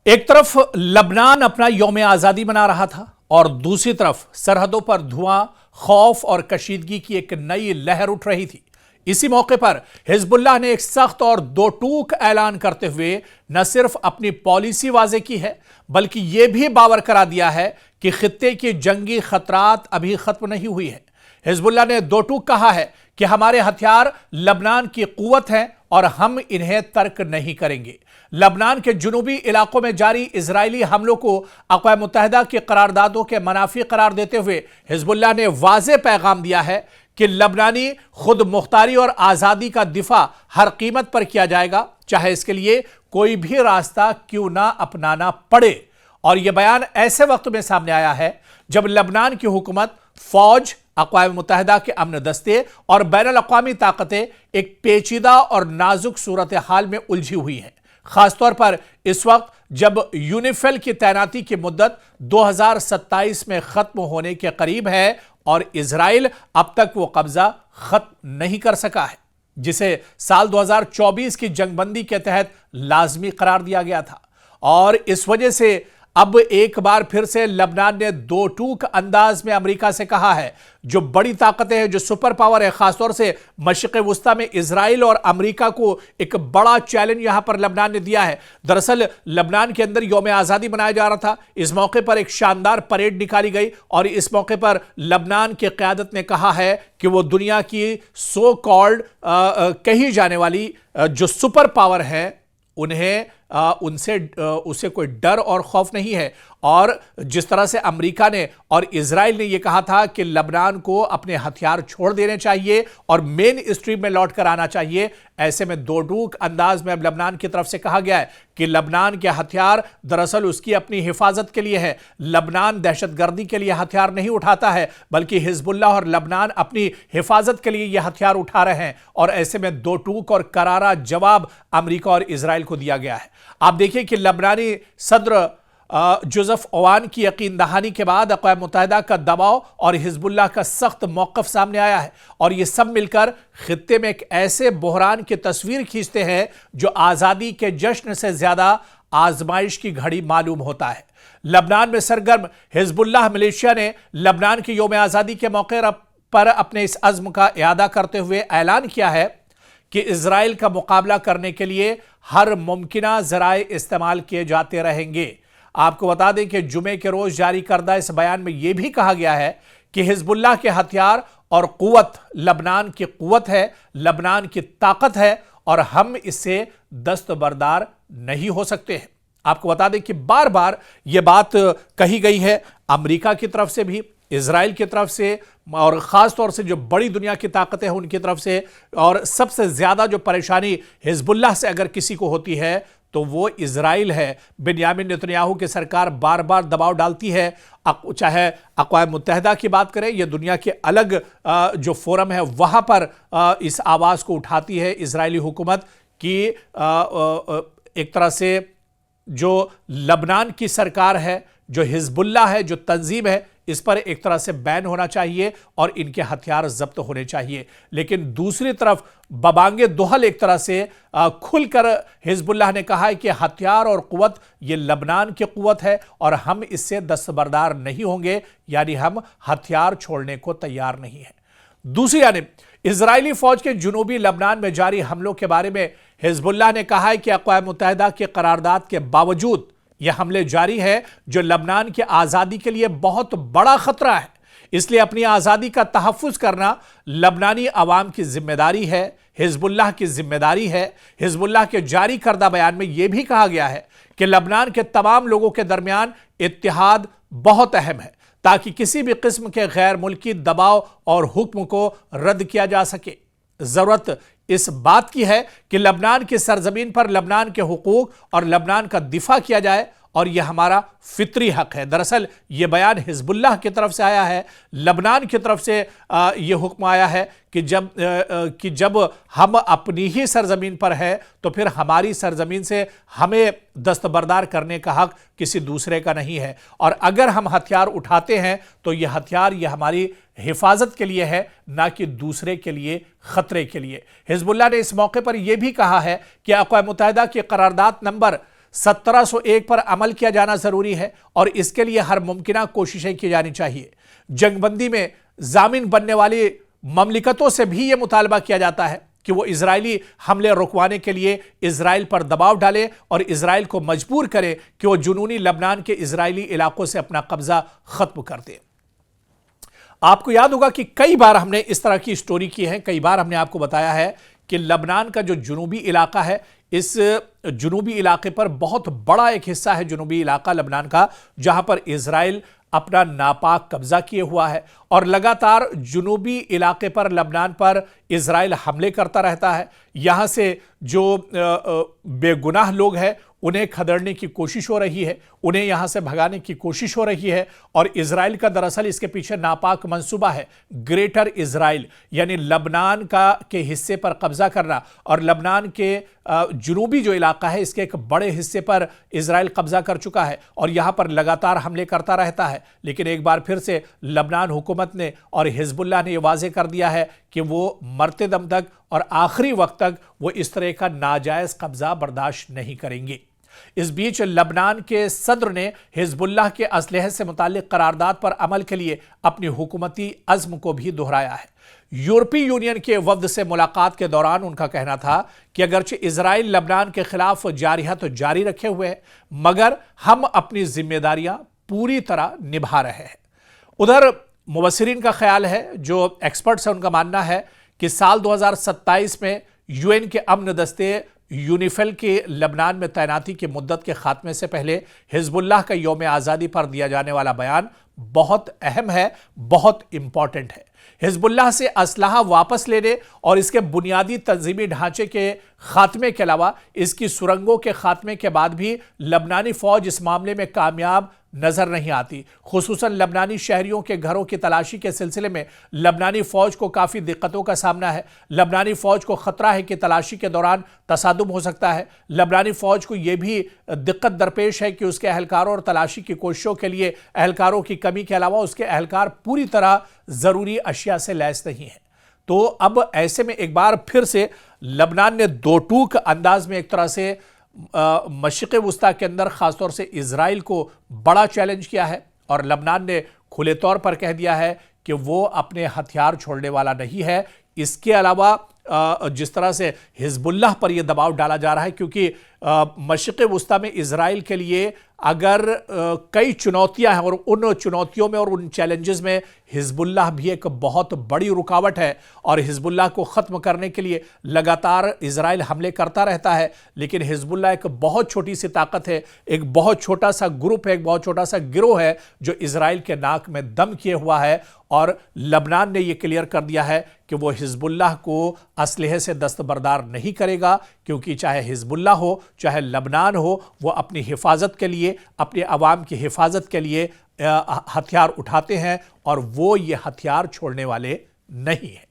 ایک طرف لبنان اپنا یوم آزادی منا رہا تھا اور دوسری طرف سرحدوں پر دھواں، خوف اور کشیدگی کی ایک نئی لہر اٹھ رہی تھی۔ اسی موقع پر حزب اللہ نے ایک سخت اور دو ٹوک اعلان کرتے ہوئے نہ صرف اپنی پالیسی واضح کی ہے بلکہ یہ بھی باور کرا دیا ہے کہ خطے کی جنگی خطرات ابھی ختم نہیں ہوئی ہیں۔ حزب اللہ نے دو ٹوک کہا ہے کہ ہمارے ہتھیار لبنان کی قوت ہیں اور ہم انہیں ترک نہیں کریں گے۔ لبنان کے جنوبی علاقوں میں جاری اسرائیلی حملوں کو اقوام متحدہ کی قراردادوں کے منافی قرار دیتے ہوئے حزب اللہ نے واضح پیغام دیا ہے کہ لبنانی خود مختاری اور آزادی کا دفاع ہر قیمت پر کیا جائے گا، چاہے اس کے لیے کوئی بھی راستہ کیوں نہ اپنانا پڑے۔ اور یہ بیان ایسے وقت میں سامنے آیا ہے جب لبنان کی حکومت، فوج، اقوام متحدہ کے امن دستے اور بین الاقوامی طاقتیں ایک پیچیدہ اور نازک صورتحال میں الجھی ہوئی ہیں، خاص طور پر اس وقت جب یونیفیل کی تعیناتی کی مدت 2027 میں ختم ہونے کے قریب ہے اور اسرائیل اب تک وہ قبضہ ختم نہیں کر سکا ہے جسے سال 2024 کی جنگ بندی کے تحت لازمی قرار دیا گیا تھا۔ اور اس وجہ سے اب ایک بار پھر سے لبنان نے دو ٹوک انداز میں امریکہ سے کہا ہے، جو بڑی طاقتیں ہیں، جو سپر پاور ہے، خاص طور سے مشرق وسطیٰ میں اسرائیل اور امریکہ کو ایک بڑا چیلنج یہاں پر لبنان نے دیا ہے۔ دراصل لبنان کے اندر یوم آزادی منایا جا رہا تھا، اس موقع پر ایک شاندار پریڈ نکالی گئی اور اس موقع پر لبنان کی قیادت نے کہا ہے کہ وہ دنیا کی سو کالڈ کہی جانے والی جو سپر پاور ہے انہیں اسے کوئی ڈر اور خوف نہیں ہے۔ اور جس طرح سے امریکہ نے اور اسرائیل نے یہ کہا تھا کہ لبنان کو اپنے ہتھیار چھوڑ دینے چاہیے اور مین اسٹریم میں لوٹ کر آنا چاہیے، ایسے میں دو ٹوک انداز میں اب لبنان کی طرف سے کہا گیا ہے کہ لبنان کے ہتھیار دراصل اس کی اپنی حفاظت کے لیے ہے۔ لبنان دہشت گردی کے لیے ہتھیار نہیں اٹھاتا ہے بلکہ حزب اللہ اور لبنان اپنی حفاظت کے لیے یہ ہتھیار اٹھا رہے ہیں، اور ایسے میں دو ٹوک اور کرارا جواب امریکہ اور اسرائیل کو دیا گیا ہے۔ آپ دیکھیں کہ لبنانی صدر جوزف اوان کی یقین دہانی کے بعد اقوام متحدہ کا دباؤ اور حزب اللہ کا سخت موقف سامنے آیا ہے، اور یہ سب مل کر خطے میں ایک ایسے بحران کی تصویر کھینچتے ہیں جو آزادی کے جشن سے زیادہ آزمائش کی گھڑی معلوم ہوتا ہے۔ لبنان میں سرگرم حزب اللہ ملیشیا نے لبنان کی یوم آزادی کے موقع پر اپنے اس عزم کا اعادہ کرتے ہوئے اعلان کیا ہے کہ اسرائیل کا مقابلہ کرنے کے لیے ہر ممکنہ ذرائع استعمال کیے جاتے رہیں گے۔ آپ کو بتا دیں کہ جمعے کے روز جاری کردہ اس بیان میں یہ بھی کہا گیا ہے کہ حزب اللہ کے ہتھیار اور قوت لبنان کی قوت ہے، لبنان کی طاقت ہے، اور ہم اس سے دستبردار نہیں ہو سکتے ہیں۔ آپ کو بتا دیں کہ بار بار یہ بات کہی گئی ہے امریکہ کی طرف سے بھی، اسرائیل کی طرف سے، اور خاص طور سے جو بڑی دنیا کی طاقتیں ہیں ان کی طرف سے، اور سب سے زیادہ جو پریشانی حزب اللہ سے اگر کسی کو ہوتی ہے تو وہ اسرائیل ہے۔ بنیامین نتنیاہو کی سرکار بار بار دباؤ ڈالتی ہے، چاہے اقوام متحدہ کی بات کریں یا دنیا کے الگ جو فورم ہے وہاں پر اس آواز کو اٹھاتی ہے اسرائیلی حکومت کی ایک طرح سے جو لبنان کی سرکار ہے، جو حزب اللہ ہے، جو تنظیم ہے، اس پر ایک طرح سے بین ہونا چاہیے اور ان کے ہتھیار ضبط ہونے چاہیے۔ لیکن دوسری طرف ببانگ دہل ایک طرح سے کھل کر حزب اللہ نے کہا ہے کہ ہتھیار اور قوت یہ لبنان کی قوت ہے اور ہم اس سے دستبردار نہیں ہوں گے، یعنی ہم ہتھیار چھوڑنے کو تیار نہیں ہیں۔ دوسری جانب اسرائیلی فوج کے جنوبی لبنان میں جاری حملوں کے بارے میں حزب اللہ نے کہا ہے کہ اقوام متحدہ کے قرارداد کے باوجود یہ حملے جاری ہے جو لبنان کی آزادی کے لیے بہت بڑا خطرہ ہے، اس لیے اپنی آزادی کا تحفظ کرنا لبنانی عوام کی ذمہ داری ہے، حزب اللہ کی ذمہ داری ہے۔ حزب اللہ کے جاری کردہ بیان میں یہ بھی کہا گیا ہے کہ لبنان کے تمام لوگوں کے درمیان اتحاد بہت اہم ہے تاکہ کسی بھی قسم کے غیر ملکی دباؤ اور حکم کو رد کیا جا سکے۔ ضرورت اس بات کی ہے کہ لبنان کی سرزمین پر لبنان کے حقوق اور لبنان کا دفاع کیا جائے، اور یہ ہمارا فطری حق ہے۔ دراصل یہ بیان حزب اللہ کی طرف سے آیا ہے، لبنان کی طرف سے یہ حکم آیا ہے کہ جب ہم اپنی ہی سرزمین پر ہیں تو پھر ہماری سرزمین سے ہمیں دستبردار کرنے کا حق کسی دوسرے کا نہیں ہے، اور اگر ہم ہتھیار اٹھاتے ہیں تو یہ ہتھیار یہ ہماری حفاظت کے لیے ہے، نہ کہ دوسرے کے لیے خطرے کے لیے۔ حزب اللہ نے اس موقع پر یہ بھی کہا ہے کہ اقوام متحدہ کی قرارداد نمبر 1701 پر عمل کیا جانا ضروری ہے اور اس کے لیے ہر ممکنہ کوششیں کی جانی چاہیے۔ جنگ بندی میں ضامن بننے والی مملکتوں سے بھی یہ مطالبہ کیا جاتا ہے کہ وہ اسرائیلی حملے رکوانے کے لیے اسرائیل پر دباؤ ڈالے اور اسرائیل کو مجبور کرے کہ وہ جنوبی لبنان کے اسرائیلی علاقوں سے اپنا قبضہ ختم کر دے۔ آپ کو یاد ہوگا کہ کئی بار ہم نے اس طرح کی سٹوری کی ہے، کئی بار ہم نے آپ کو بتایا ہے کہ لبنان کا جو جنوبی علاقہ ہے، اس جنوبی علاقے پر بہت بڑا ایک حصہ ہے جنوبی علاقہ لبنان کا، جہاں پر اسرائیل اپنا ناپاک قبضہ کیے ہوا ہے اور لگاتار جنوبی علاقے پر لبنان پر اسرائیل حملے کرتا رہتا ہے۔ یہاں سے جو بے گناہ لوگ ہیں انہیں کھدڑنے کی کوشش ہو رہی ہے، انہیں یہاں سے بھگانے کی کوشش ہو رہی ہے، اور اسرائیل کا دراصل اس کے پیچھے ناپاک منصوبہ ہے گریٹر اسرائیل، یعنی لبنان کے حصے پر قبضہ کرنا، اور لبنان کے جنوبی جو علاقہ ہے اس کے ایک بڑے حصے پر اسرائیل قبضہ کر چکا ہے اور یہاں پر لگاتار حملے کرتا رہتا ہے۔ لیکن ایک بار پھر سے لبنان حکومت نے اور حزب اللہ نے یہ واضح کر دیا ہے کہ وہ مرتے دم تک اور آخری وقت تک وہ اس طرح کا ناجائز قبضہ برداشت نہیں کریں گے۔ اس بیچ لبنان کے صدر نے حزب اللہ کے اسلحے سے متعلق قرارداد پر عمل کے لیے اپنی حکومتی عزم کو بھی دہرایا ہے۔ یورپی یونین کے وفد سے ملاقات کے دوران ان کا کہنا تھا کہ اگرچہ اسرائیل لبنان کے خلاف جارحیت جاری رکھے ہوئے ہے، مگر ہم اپنی ذمہ داریاں پوری طرح نبھا رہے ہیں۔ ادھر مبصرین کا خیال ہے، جو ایکسپرٹس ہیں ان کا ماننا ہے کہ سال 2027 میں یو این کے امن دستے یونیفیل کے لبنان میں تعیناتی کی مدت کے خاتمے سے پہلے حزب اللہ کا یوم آزادی پر دیا جانے والا بیان بہت اہم ہے، بہت امپورٹنٹ ہے۔ حزب اللہ سے اسلحہ واپس لینے اور اس کے بنیادی تنظیمی ڈھانچے کے خاتمے کے علاوہ اس کی سرنگوں کے خاتمے کے بعد بھی لبنانی فوج اس معاملے میں کامیاب نظر نہیں آتی۔ خصوصاً لبنانی شہریوں کے گھروں کی تلاشی کے سلسلے میں لبنانی فوج کو کافی دقتوں کا سامنا ہے۔ لبنانی فوج کو خطرہ ہے کہ تلاشی کے دوران تصادم ہو سکتا ہے۔ لبنانی فوج کو یہ بھی دقت درپیش ہے کہ اس کے اہلکاروں اور تلاشی کی کوششوں کے لیے اہلکاروں کی کمی کے علاوہ اس کے اہلکار پوری طرح ضروری اشیاء سے لیس نہیں ہیں۔ تو اب ایسے میں ایک بار پھر سے لبنان نے دو ٹوک انداز میں ایک طرح سے مشرق وسطیٰ کے اندر خاص طور سے اسرائیل کو بڑا چیلنج کیا ہے، اور لبنان نے کھلے طور پر کہہ دیا ہے کہ وہ اپنے ہتھیار چھوڑنے والا نہیں ہے۔ اس کے علاوہ جس طرح سے حزب اللہ پر یہ دباؤ ڈالا جا رہا ہے، کیونکہ مشرق وسطیٰ میں اسرائیل کے لیے اگر کئی چنوتیاں ہیں اور ان چنوتیوں میں اور ان چیلنجز میں حزب اللہ بھی ایک بہت بڑی رکاوٹ ہے، اور حزب اللہ کو ختم کرنے کے لیے لگاتار اسرائیل حملے کرتا رہتا ہے، لیکن حزب اللہ ایک بہت چھوٹی سی طاقت ہے، ایک بہت چھوٹا سا گروپ ہے، ایک بہت چھوٹا سا گروہ ہے جو اسرائیل کے ناک میں دم کیے ہوا ہے، اور لبنان نے یہ کلیئر کر دیا ہے کہ وہ حزب اللہ کو اسلحے سے دستبردار نہیں کرے گا، کیونکہ چاہے حزب اللہ ہو چاہے لبنان ہو، وہ اپنی حفاظت کے لیے، اپنے عوام کی حفاظت کے لیے ہتھیار اٹھاتے ہیں، اور وہ یہ ہتھیار چھوڑنے والے نہیں ہیں۔